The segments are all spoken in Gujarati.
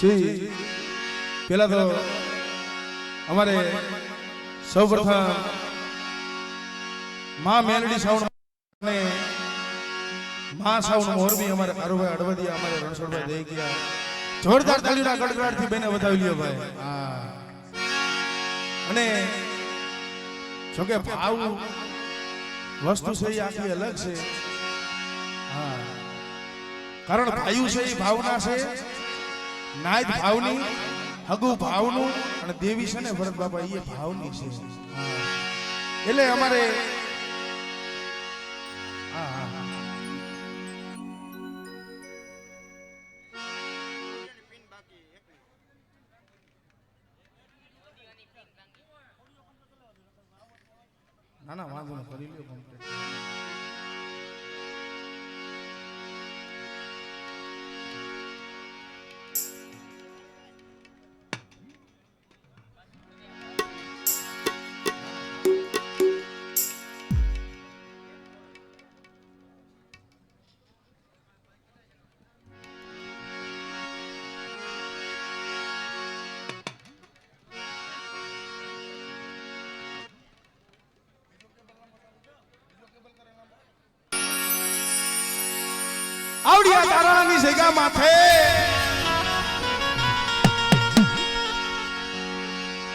જી પેલા તો અમારે સૌપ્રથમ માં મેલડી સાઉન્ડ ને માં સાઉન્ડ મોરબી અમારે કારુભાઈ અડવદિયા અમારે રણછોડભાઈ દઈ ગયા જોરદાર તાળીના ગડગડાટ થી બેને વધાવી લ્યો ભાઈ. હા અને જોકે ભાવ વસ્તુ છે એ આખી અલગ છે. હા કારણ ભાઈ છે એ ભાવના છે, નાયત ભાવની, હગુ ભાવનું અને દેવી છે ને ભરત બાપા એ ભાવની છે. એટલે અમારે ના ના વાંધો ન કરી લ્યો કમ્પ્લીટ. આવડિયા તારાની જગ્યા માથે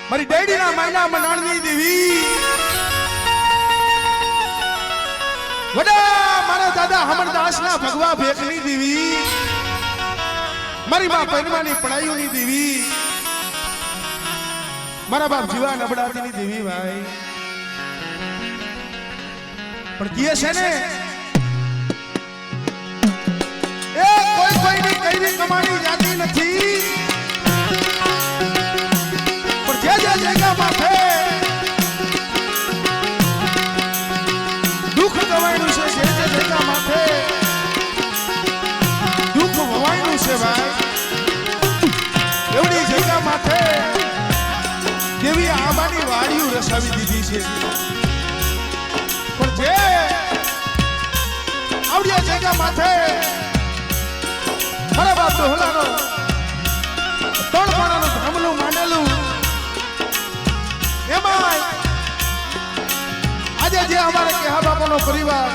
મારી ડેડીના માયના મનાણની દેવી વડા મારા દાદા હમરદાસના ભગવા ભેખની દેવી, મારી બા પૈરમાની પડાઈઓની દેવી, મારા બાપ જીવા નબળાતીની દેવી ભાઈ. પણ કીએ છે ને એ કોઈ કોઈની કઈની કમાણી જાતી નથી, પણ જે જગ્યા માથે દુઃખ ગવાયનું છે, જે જગ્યા માથે દુઃખ ભવાયનું છે ભાઈ, એવડી જગ્યા માથે દેવી આંબાની વાડીઓ રસાવી દીધી છે. પણ જે આવડિયા જગ્યા માથે મારા બાપ ડોહલાનો ત્રણ પાણાનું ધામલું માંડેલું, એમાં આજે જે અમારે કેહા બાપાનો પરિવાર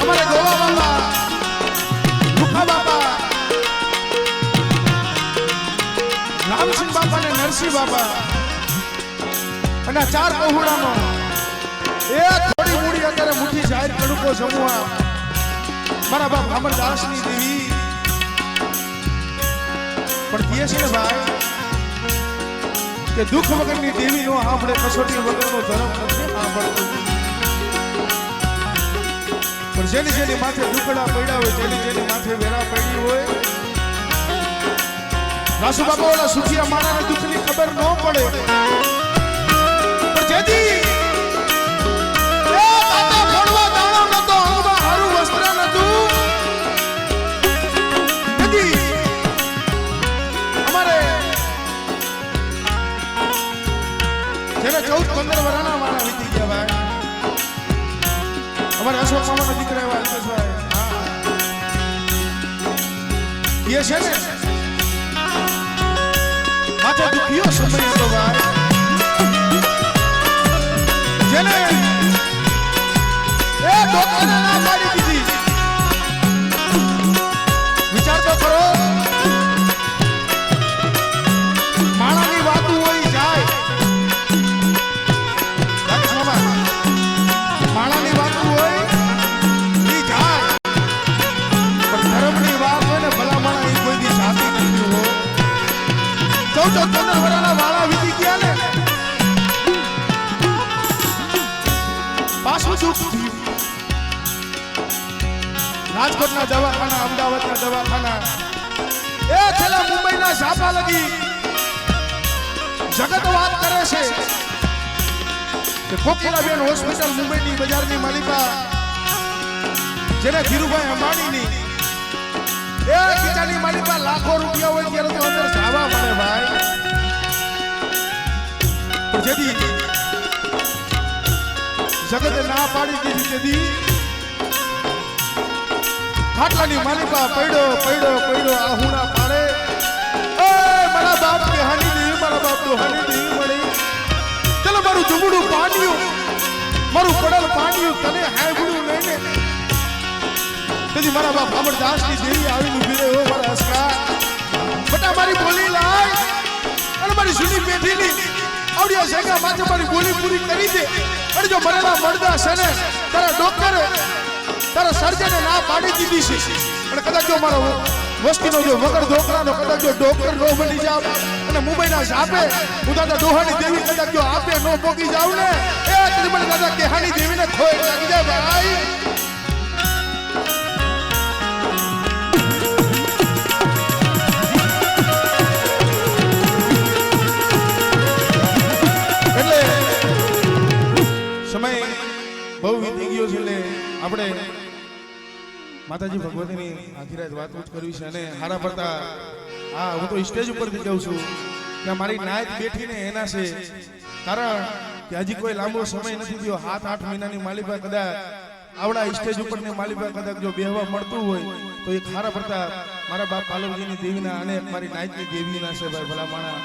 અમારે ગોવા બાપા, ભૂખા બાપા, રામસિંહ બાપા ને નરસિંહ બાપા અને ચાર પહોળાનો એ થોડી મૂડી અત્યારે મુઠ્ઠી જાહેર કડુકો સમૂહ મારા બાપ અમરદાસની દેવી. પણ કહે છે ને ભાઈ કે દુઃખ વગરની દેવી નો આપણે કસોટી વગરનો ધર્મ નથી સાંભળતો. પણ જેની જેની માથે દુખડા પડ્યા હોય, જેની જેની માથે વેરા પડી હોય, રાસુ બાપા ઓલા સુખિયા માણાના દુઃખની ખબર ન પડે, પણ જેથી જેને 14-15 વર્ષના વાળા વીતી ગયા ભાઈ, અમારે અશોક મામાના દીકરા એવા અલ્પેશભાઈ એ છે ને માથે દુખીયો સમય હતો ભાઈ, જેને એ ડોક્ટરે ના પાડી દીધી. વિચાર તો કરો, માણાની વાતું હોય જાય, માણાની વાતું હોય ઈ જાય, પણ ધર્મની વાત હોય ને ભલા માણા ઈ કોઈ દી જાતી નથી હો. 14-15 વર્ષના વાળા વીતી ગયા ને પાછું દુઃખ થયું. રાજકોટના દવાખાના, અમદાવાદના દવાખાના, એ છેલ્લા મુંબઈના ઝાપા લગી જગત વાત કરે છે કે કોકિલાબેન હોસ્પિટલ મુંબઈની બજારની માલિકા જેને ધીરુભાઈ અંબાણીની એ ખીચાની માલિકા લાખો રૂપિયા હોય ત્યારે તો અંદર જાવા મળે ભાઈ. પણ જેથી જગતે ના પાડી દીધી તેથી ખાટલાની માલિકા પડ્યો પડ્યો પડ્યો આહુણા પાડે એ મારા બાપ કે હાની દેવી મારા બાપ તો હાની દેવી મળી ચલો મારું જુગડું પાડ્યું મારું પડલ પાડ્યું તને હાયબડું લઈને તેથી મારા બાપ અમરદાસની દેવી આવીને ઊભી રહી હો મારા હસકા બટા મારી બોલી લાય અને મારી સુની પેઢીની આવડિયા શેગા માથે મારી બોલી પૂરી કરી દે અને જો મરેલા મરદા છે ને તારા ડોક્ટરે તારા સર્જને ના પાડી દીધી છે અને કદાચ જો મારો વસ્તીનો જો વગર ઢોકરાનો કદાચ જો ડોક્ટર નો બની જાવ અને મુંબઈના સાપે હું દાદા દોહાની દેવી કદાચ જો આપે નો પોકી જાવ ને એ તેથી મને દાદા કેહાની દેવીને ખોઈ લાગી જાય ભાઈ એટલે સમય બહુ વીતી ગયો છે એટલે આપણે માતાજી ભગવતીની આખી રાત વાતચીત કરવી છે અને હારા પડતા હા હું તો સ્ટેજ ઉપરથી કહું છું કે મારી નાયક બેઠીને એના છે કારણ કે હજી કોઈ લાંબો સમય નથી થયો 7-8 મહિનાની માલિકા કદાચ આવડા સ્ટેજ ઉપરની માલિકા કદાચ જો બેહવા મળતું હોય તો એ ખારા પડતા મારા બાપ પાલવજીની દેવીના અને મારી નાયકની દેવીના છે ભાઈ ભલા માણા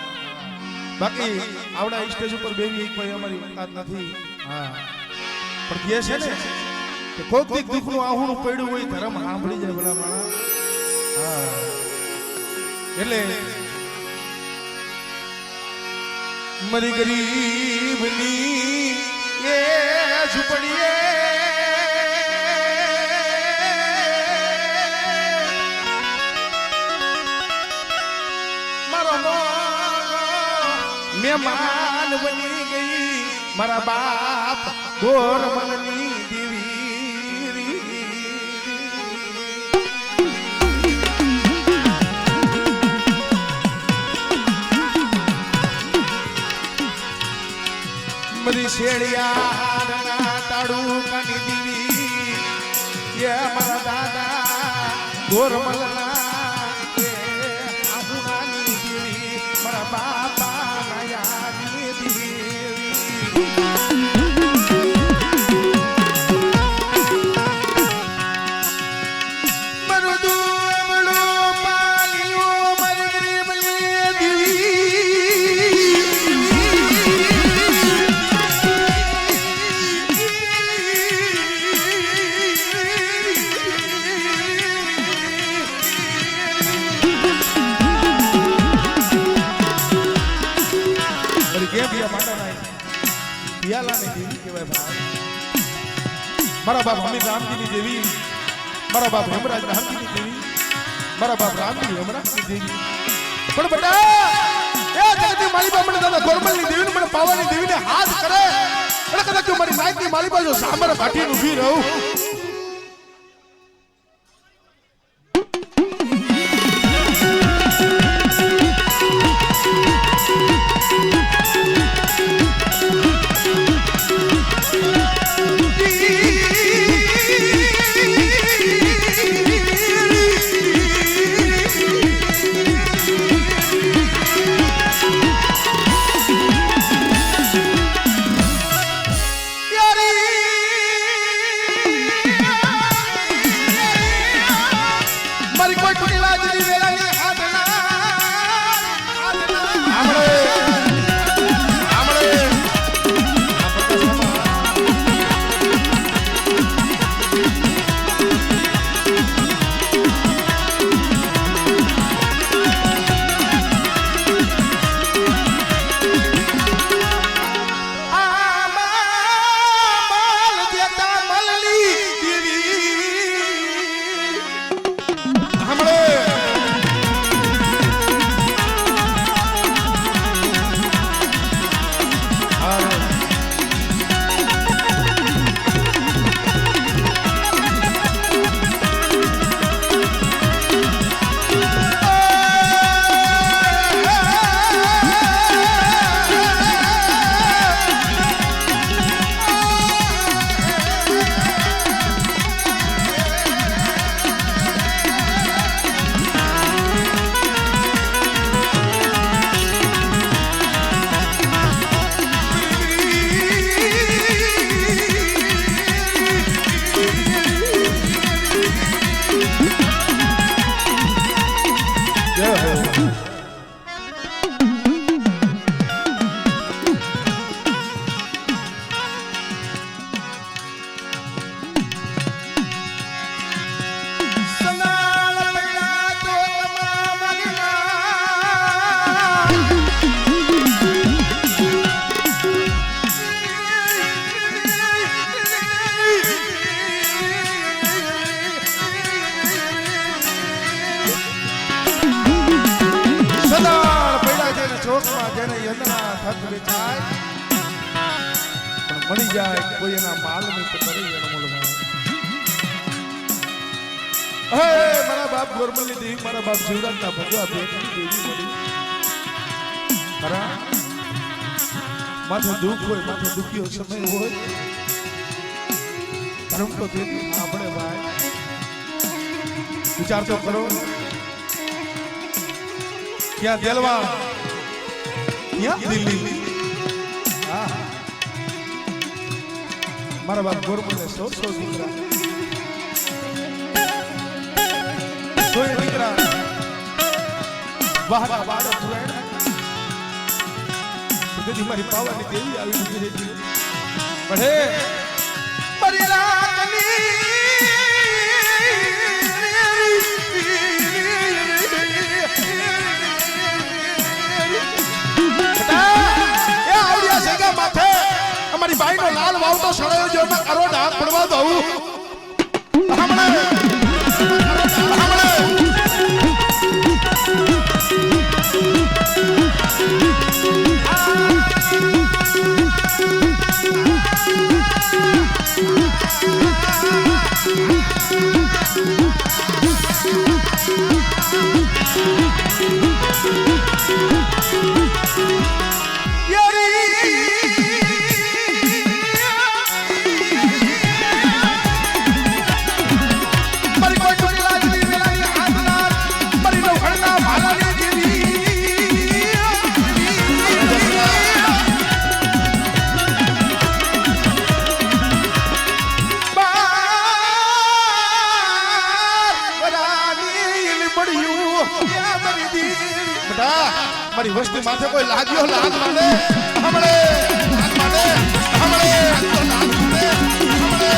બાકી આવડા સ્ટેજ ઉપર બેવી કોઈ અમારી વખત નથી હા પણ કહે છે ને કે કોઈક દીક દુઃખનું આહુણું પડ્યું હોય ધર્મ સાંભળી જાય ભલા માણા હા એટલે મરી ગરીબની એ ઝૂંપડીએ મારો મહેમાન બની ગઈ મારા બાપ ગોરમલની દેવી મરી શેડિયા તાડુકાની દેવી એ મારા દાદા ગોરમલના એ આહુણાની દેવી મારા બાપા નાયાની દેવી મરો દુબળો પાલિયો મારી ગરીબની દેવી મારા બાપ હમીર રામજીની દેવી મારા બાપ હેમરાજ રામજીની દેવી મારા બાપ રામજી હેમરાજની દેવી પણ બેટા એ જગતની માલિકા મને દાદા ગોરમલની દેવીને મને પાવાની દેવીને હાથ કરે અને કદાચ જો મારી નાયકની માલિકા જો સામર કાઠીને ઊભી રહું ચોકમાં જેને યંદના થત વેચાય પણ મળી જાય કોઈ એના માલની તો કરી એનો મૂલમાં હે મારા બાપ ગોરમલની દેવી મારા બાપ જીવરાજના ભગવા ભેટની દેવી મળી મારા માથે દુઃખ હોય માથે દુખ્યો સમય હોય ધર્મ તો તેથી આપણે ભાઈ વિચાર તો કરો ક્યાં દેલવા ક્યાં દિલ્હી હા મારા બાપ ગોરમલને 100 દીકરા સોય દીકરા વાહના વાડો પુરાણ તેથી મારી પાવાની દેવી આવી રહી છે બઢે મારી લાગણી એ આવડિયા સેગા માથે અમારી બાઈનો લાલ વાવતો સળાયો જો મે અરો ડાક પડવા દઉં હમણે મારી વસ્તી માથે કોઈ લાગ્યો લાગ માને હમણે લાગ માને હમણે લાગ માને હમણે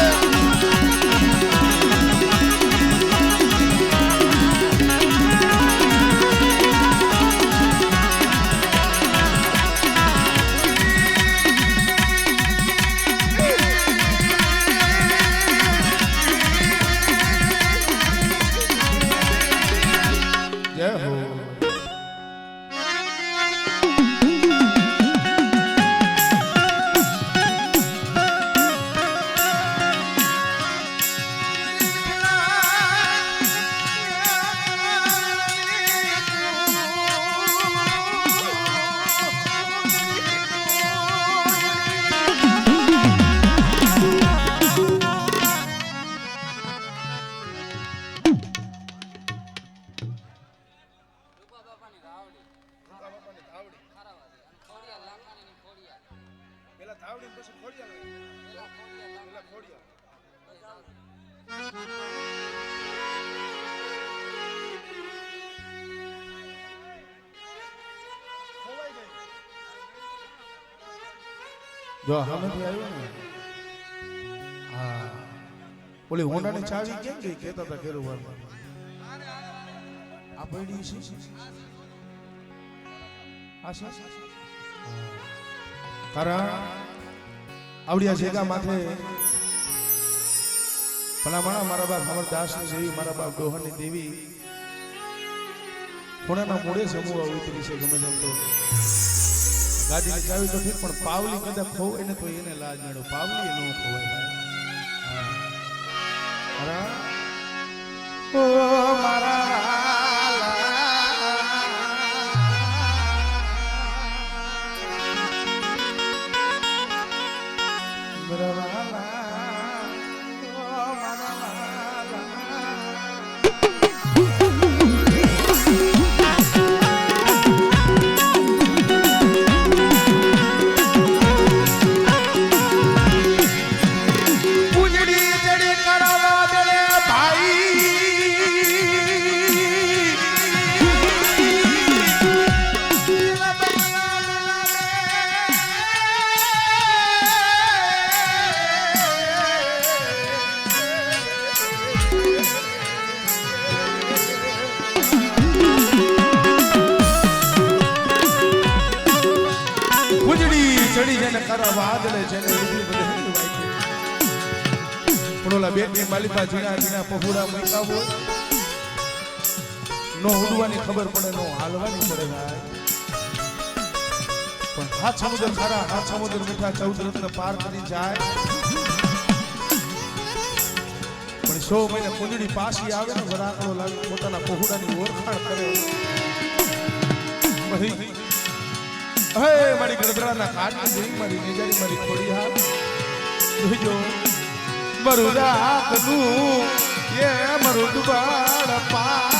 જય હો જો હમેથી આવ્યો ને હા ઓલી હોન્ડાની ચાવી કેમ ગઈ કહેતા હતા કેરું વાર આ પડી છે આશા કારણ આવડિયા જેગા માથે ભલામણા મારા બાપ અમરદાસની દેવી મારા બાપ ડોહરની દેવી કોણાના મોડે સમૂહ ઉતરી છે ગમે તેમ તો ગાડીની ચાવી તો ઠીક પણ પાવલી કદાચ ખોવાય ને તો એને લાજ મેળો પાવલી ન ખોવાય ઓ મારા ચડી જેને કરા વાદળે જેને લીધી બધી વાઈ પણોલા બેટની માલિકા જીણા જીણા પહોળા મૈકાવો નો ઉડવાની ખબર પડે નો હાલવાની પડે ભાઈ પણ હાથ સમુદ્ર ખારા હાથ સમુદ્ર મીઠા 14 રત્ન પાર કરી જાય પણ 100 મહિને કુંડળી પાછી આવે ને વરાકડો લાવી પોતાના પહોળાની ઓળખાણ કરે મરી હે મારી ગડગડાના કાટની જોઈ મારી નેજારી મારી ખોડી હાથ જોજો મારું રાખનું એ મારું દુબાળ પાણ્યું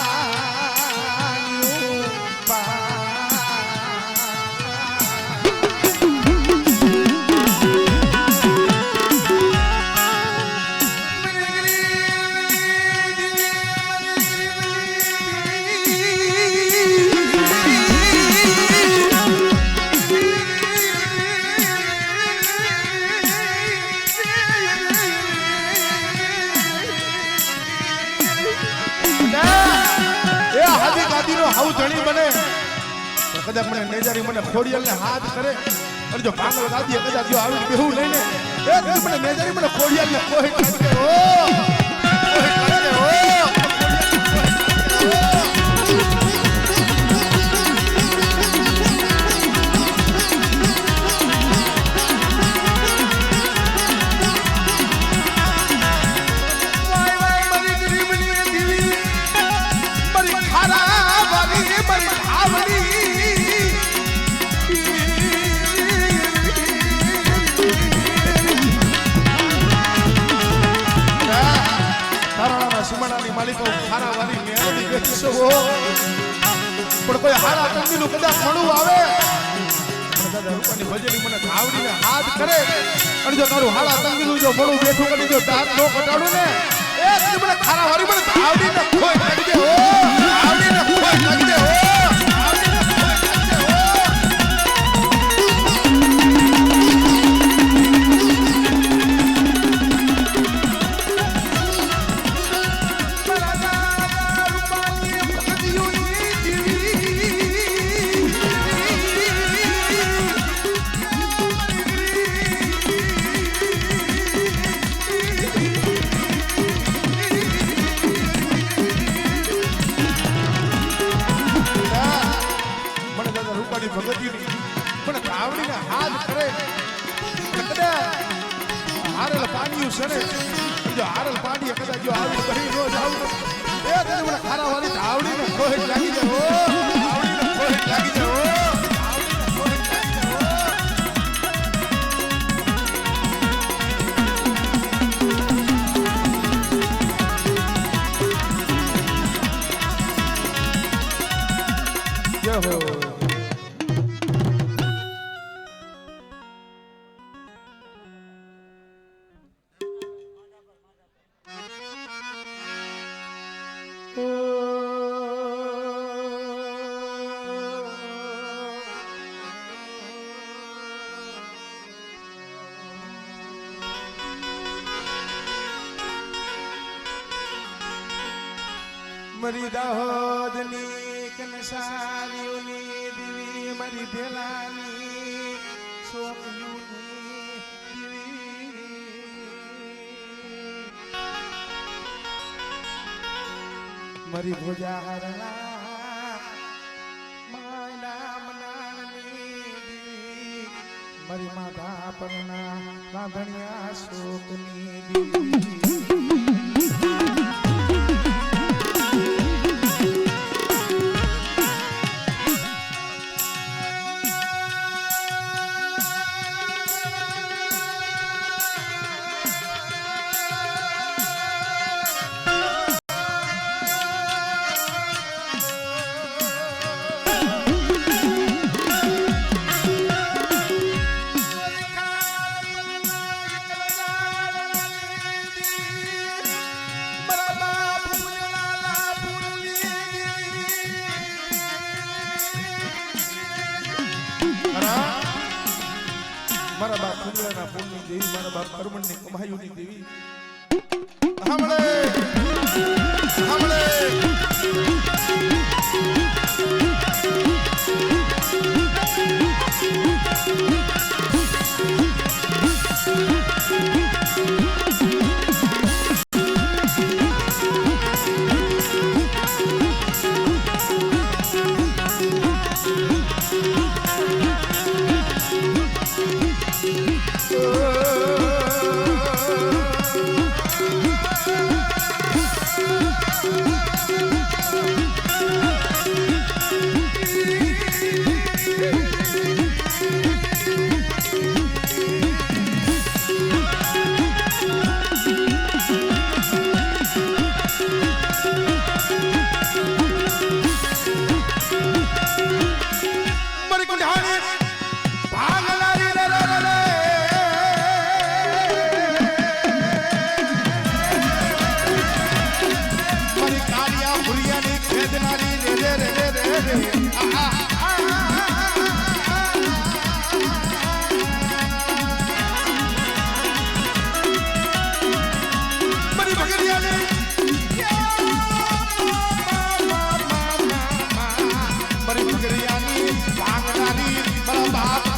હાઉ ધણી બને કદાચ મને નેજારી મને ખોડિયાલને હાથ કરે અને જો ભાંગલ ગાદી કદાચ જો આવી બેહું લઈને એ મને નેજારી મને ખોડિયાલને કોઈ કાઢે ઓ કોઈ કાઢે ઓ પણ કોઈ હારા કંદીનું કદાચ મળું આવે રૂપાની ભજેલી મને ઘાવડીને હાથ કરે અને જો તારું હારા કંદીનું જો મળું બેઠું કરી જો દાંત નો કટાડું ને એ મને ખારા વારી મને ઘાવડીને ખોઈ લાગી દે ઓ ઘાવડીને ખોઈ લાગી દે ઓ પણ ઘાવડીને હાથ કરે હારેલ પાણી સરે જો હારેલ પાણી કદાચ જો આવી બહી નો જાવ એ તને મને ખારા વાળી ઘાવડીને ખોહેટ લાગી જાય ઓ ઘાવડીને ખોહેટ લાગી જાય ઓ જય હો મરી દાહોદની કનસારીઓની દીવી મરી ભેલાની સોકયુની દીવી મરી ભોજાહરણા માયના મનાની દીવી મરી માધા પરના રાંધણિયા શોકની દીવી મારા બાપ કુંડળાના પુણ્યની દેવી મારા બાપ કર્મણની કમાયુની દેવી સાંભળે સાંભળે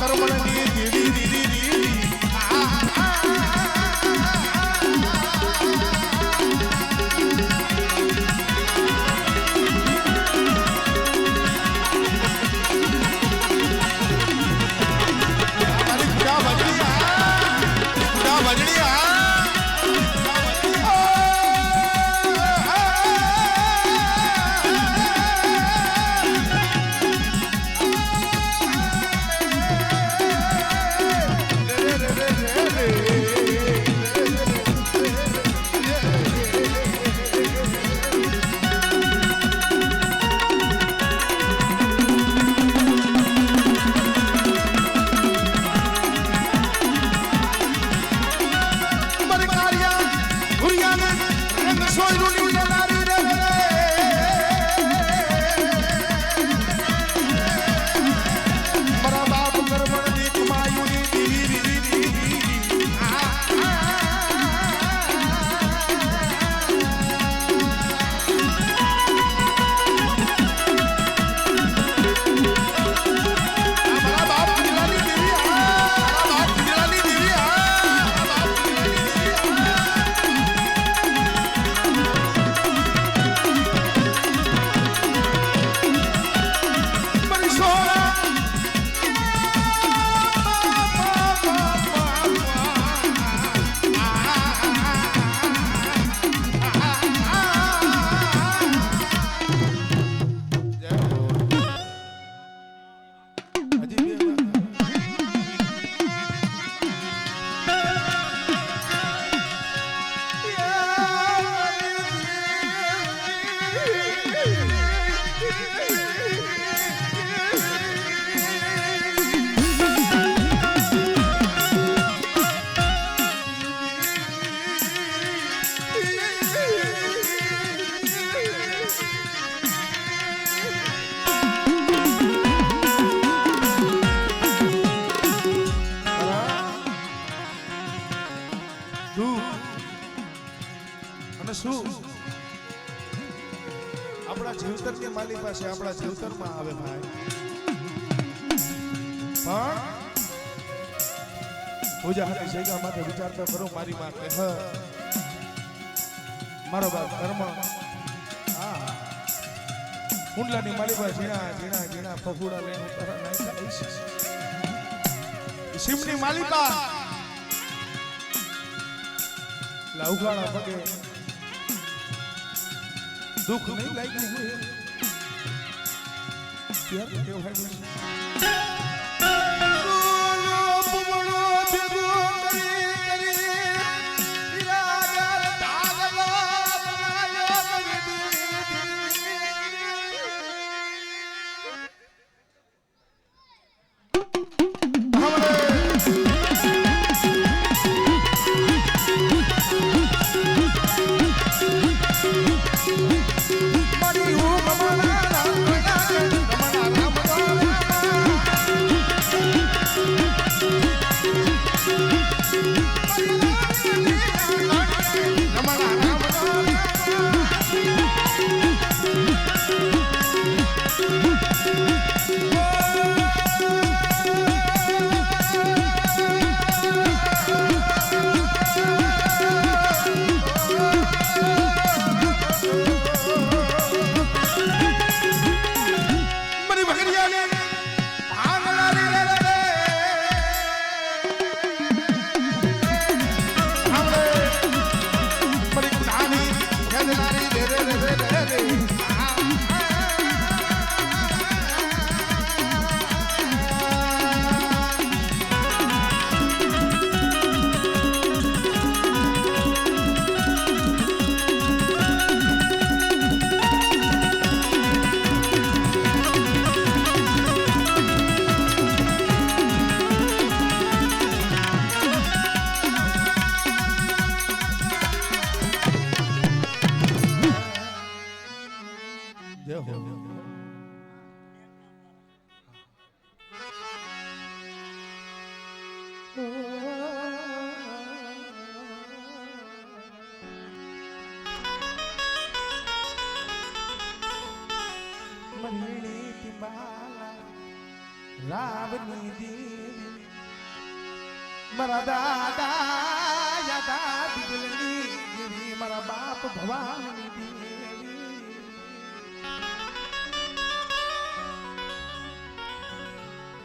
કરમણની દીદી દીદી દીદી આપણા જીવતર કે માલી પાસે આપણા જીવતરમાં આવે ભાઈ પણ પૂજા હારી જગ્યા માટે વિચાર તો કરો મારી માટે મારો બાપ કર્મ હા કુંડલાની માલી પાસે ઝીણા ઝીણા ઝીણા ફફુડા લઈને ઉતારા નાખી શિવની માલિકા લાઉગાણા પગે દુઃખ નહીં લાગ્યું હોય ત્યારે કેવું હોય ભાવની દેવી મારા દાદા યાદા દિલની દેવી મારા બાપ ભવાની દેવી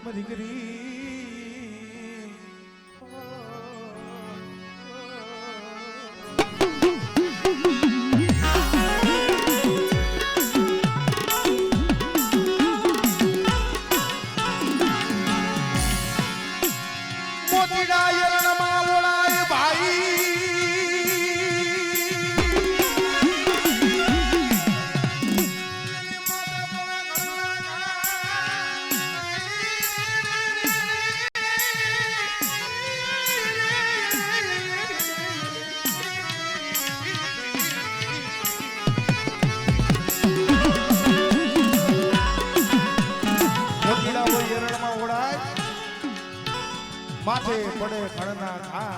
મારી ગરી માથે પડે ખણના ખા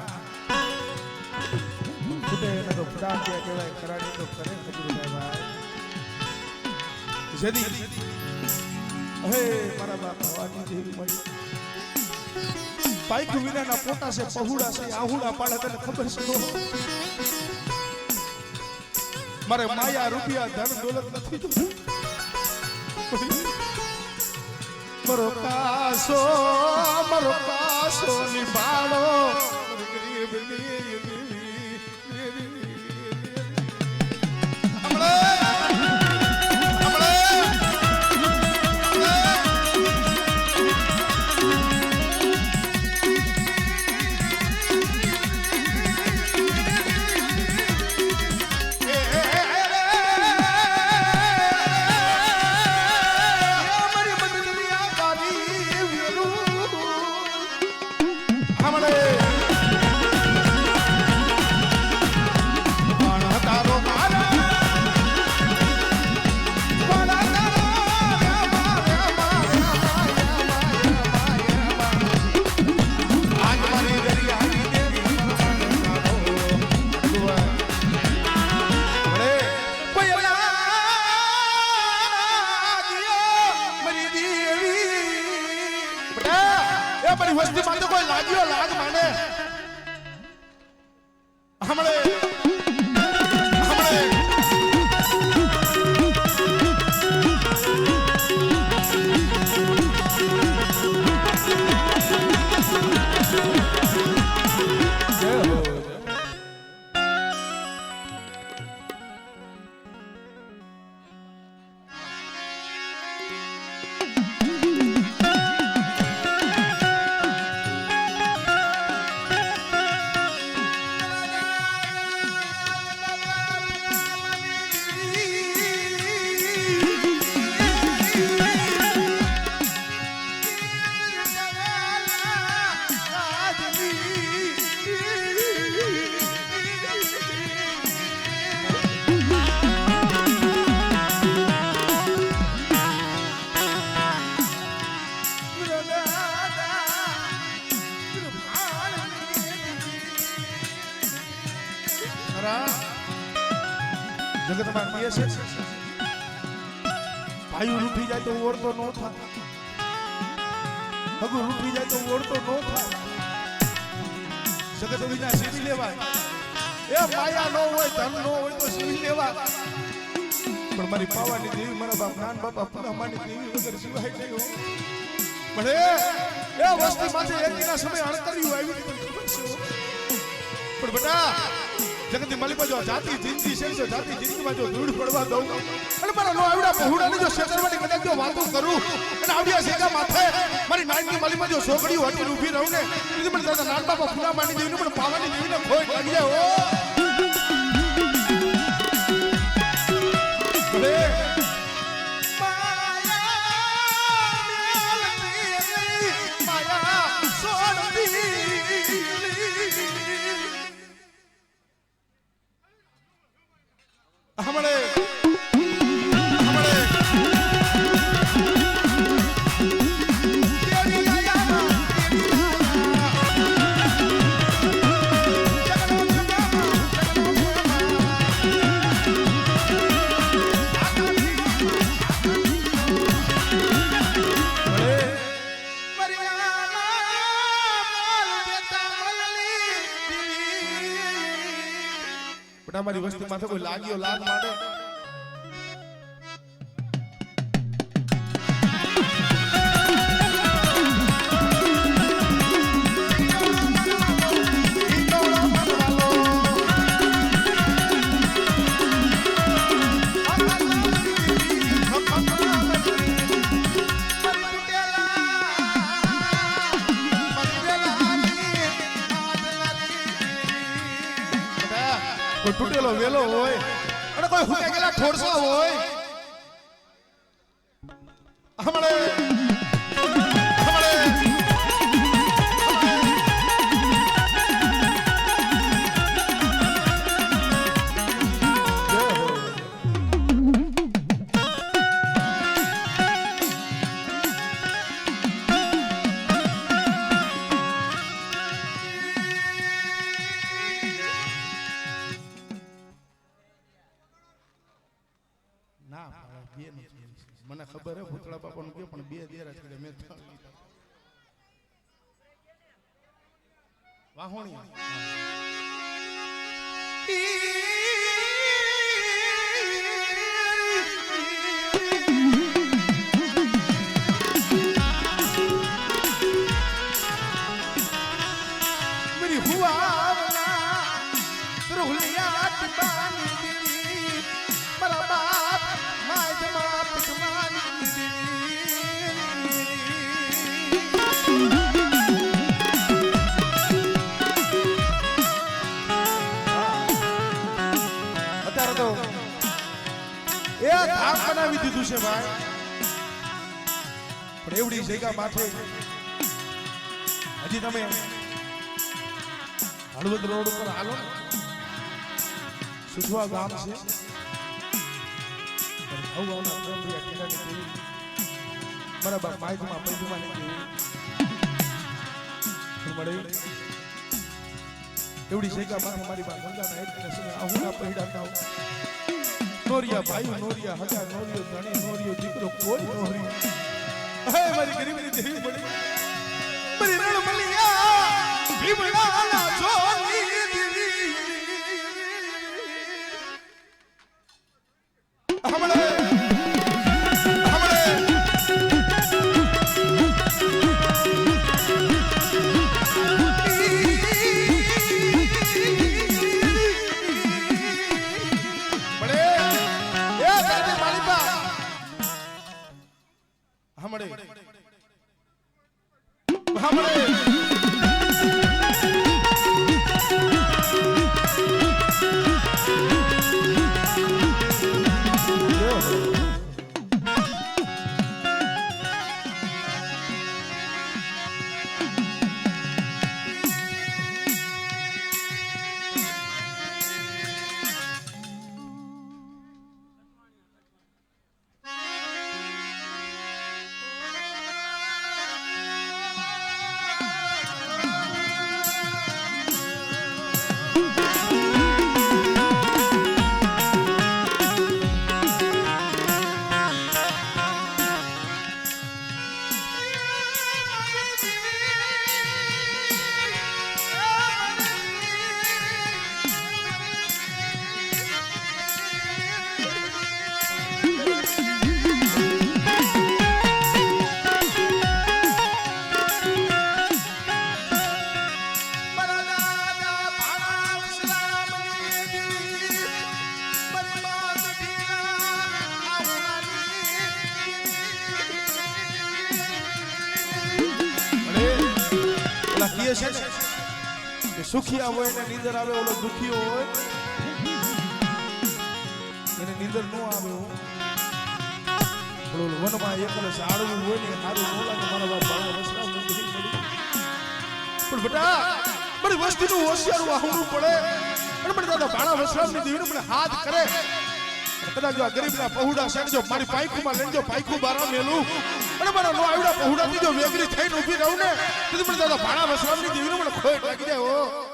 છૂટે ન તો ફટાક્યા કહેવાય ખરાડી તો કરે ખબર ભાઈ જદી હે મારા બાપ ભવાની દેવી મળી પાઈક વિનાના પોટા છે પહુડા છે આહુડા પાડે તને ખબર છે મારે માયા રૂપિયા ધન દોલત નથી મરો કાસો નિભાડો ગરીબ વસ્તી માટે કોઈ લાગ્યો લાગ માને હમણે જગતમાં કહે છે ભાઈ રૂઠી જાય તો ઓળતો ન થાય હગુ રૂઠી જાય તો ઓળતો ન થાય જગત વિના સીવી લેવાય એ માયા ન હોય ધન ન હોય તો સીવી લેવાય પણ મારી પાવાની દેવી મારા બાપ નાન બાપા પુનામાની દેવી વગર સિવાય નહીં પણ એ વસ્તી માથે એકના સમય અણતર્યું આવી પણ બેટા જગતી મલી બાજુ જાતિ જિંદગી છે જો જાતિ જિંદગીમાં જો ધૂળ પડવા દઉં અને મારા નો આવડા પહોળાની જો શેતરવાની કદાચ જો વાતો કરું અને આવડિયા શેકા માથે મારી નાનની મલીમાં જો છોકરીઓ હટી ઊભી રહું ને એટલે મને દાદા નાન બાપા ફુલામાની દેવીને પણ પાવાની દેવીને ખોઈ લાગી જાય ઓ ભલે માયા સોડતી હમણે પણ અમારી વસ્તી માથે કોઈ લાગ્યો લાગ માંડે કોઈ તૂટેલો વેલો હોય અને કોઈ હુકે ગયેલા ઠોરસા હોય હમણે મને ખબર હે ભૂતળા બાપાનું કે પણ બે દેરા છે મેં વાહોણી मेरी हुआ रुहलिया बानी मेरा बाप माय जमा બનાવી દીધું છે ભાઈ પણ એવડી જગ્યા માથે હજી તમે હળવદ રોડ ઉપર હાલો સુધવા ગામ છે મારા બાપ માહિતીમાં પૈદુમાં એવડી જગ્યા માથે મારી બાપ ગંગાના હેઠળ આહુના પૈડા થાવ નોરિયા ભાઈ નોરિયા હગા નોરિયો ધણી નોરિયો દીકરો કોઈ નોરી હે મારી ગરીબની દેવી પડી મારી રણમલિયા ભીમડાના જોની દેવી હમણે સુખિયા હોય ને નીંદર આવે ઓલો દુખીઓ હોય એને નીંદર ન આવે ઓલો વનમાં એકલો સાડવું હોય ને સારું ન લાગે મારા બાપ બાળા વસરા મૂકી પડી પણ બેટા બડી વસ્તીનું હોશિયારું આહુનું પડે અને મને દાદા બાળા વસરાની દેવીને મને હાથ કરે કદાચ આ ગરીબના પહોડા સેડજો મારી પાઈકુમાં લેજો પાઈકુ બારા મેલું અને મારા નો આવડા પહોડા થી જો વેગરી થઈને ઊભી રહું ને તો મને દાદા બાળા વસરાની દેવીને મને ખોટ લાગી જાય હો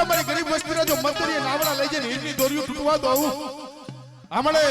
અમારી ગરીબ વસ્તીના જો મંદિરે નાવડા લઈ જઈને હીરની દોરીઓ તૂટવા દો આમળે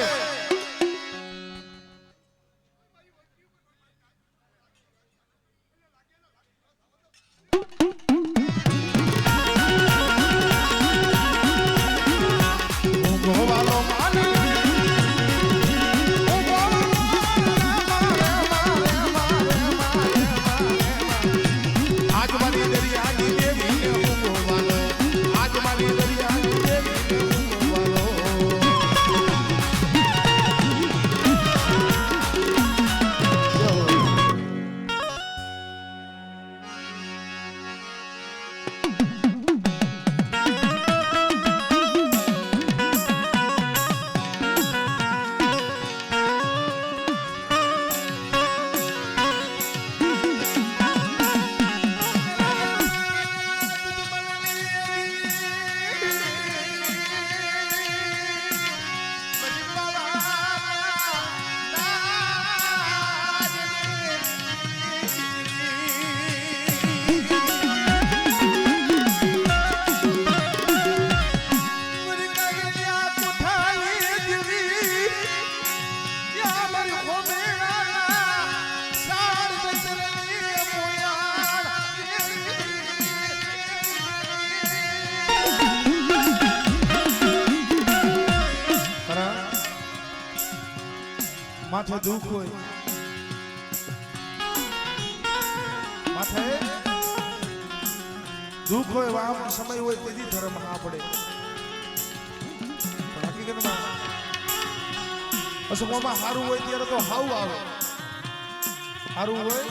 માથે દુઃખ હોય માથે દુઃખ હોય વામ સમય હોય તેથી ધર્મ ના પડે પણ હકીકતમાં અસમોમાં હારું હોય ત્યારે તો હાવ આવે હારું હોય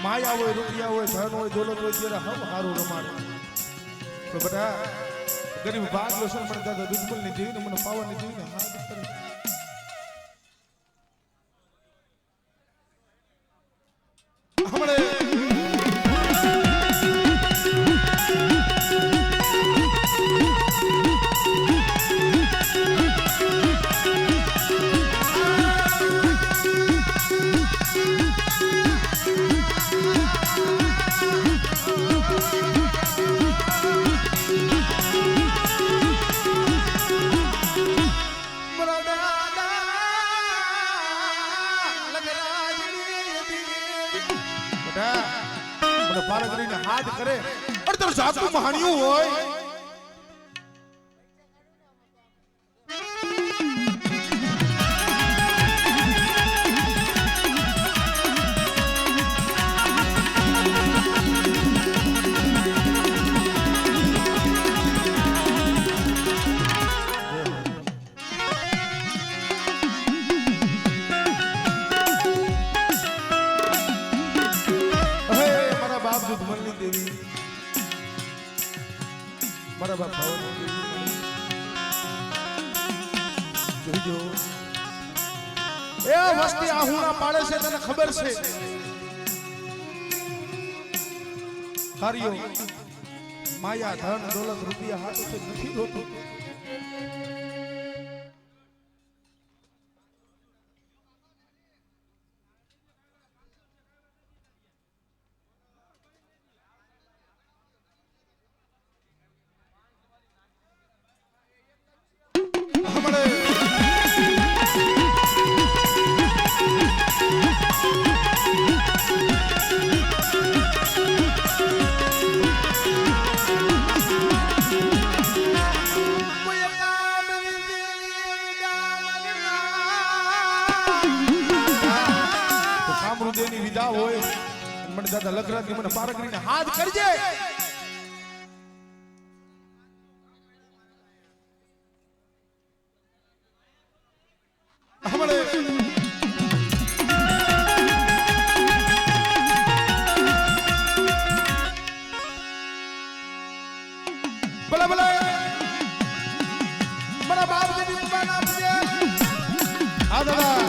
માયા હોય રૂપિયા હોય ધન હોય દોલત હોય ત્યારે હમ હારું રમાડે તો બધા ગરીબ ભાગ લોસન મને દાદા દુશ્મન ને જોઈને મને પાવન ને જોઈને હાથ કરે પાર કરીને હાથ કરે અને તારું જાતું મહાણિયું હોય મારા બાપ જોજો એ વસ્તી આહુણા પાડે છે તને ખબર છે કાર્યો માયા ધન દોલત રૂપિયા હાથ છે નથી હોતું ની વિદા હોય મને દાદા લખરાત મને પાર કરીને હાથ કરજે હમણે ભલા ભલા મારા બાપ ની દુકાન આપજે આ દાદા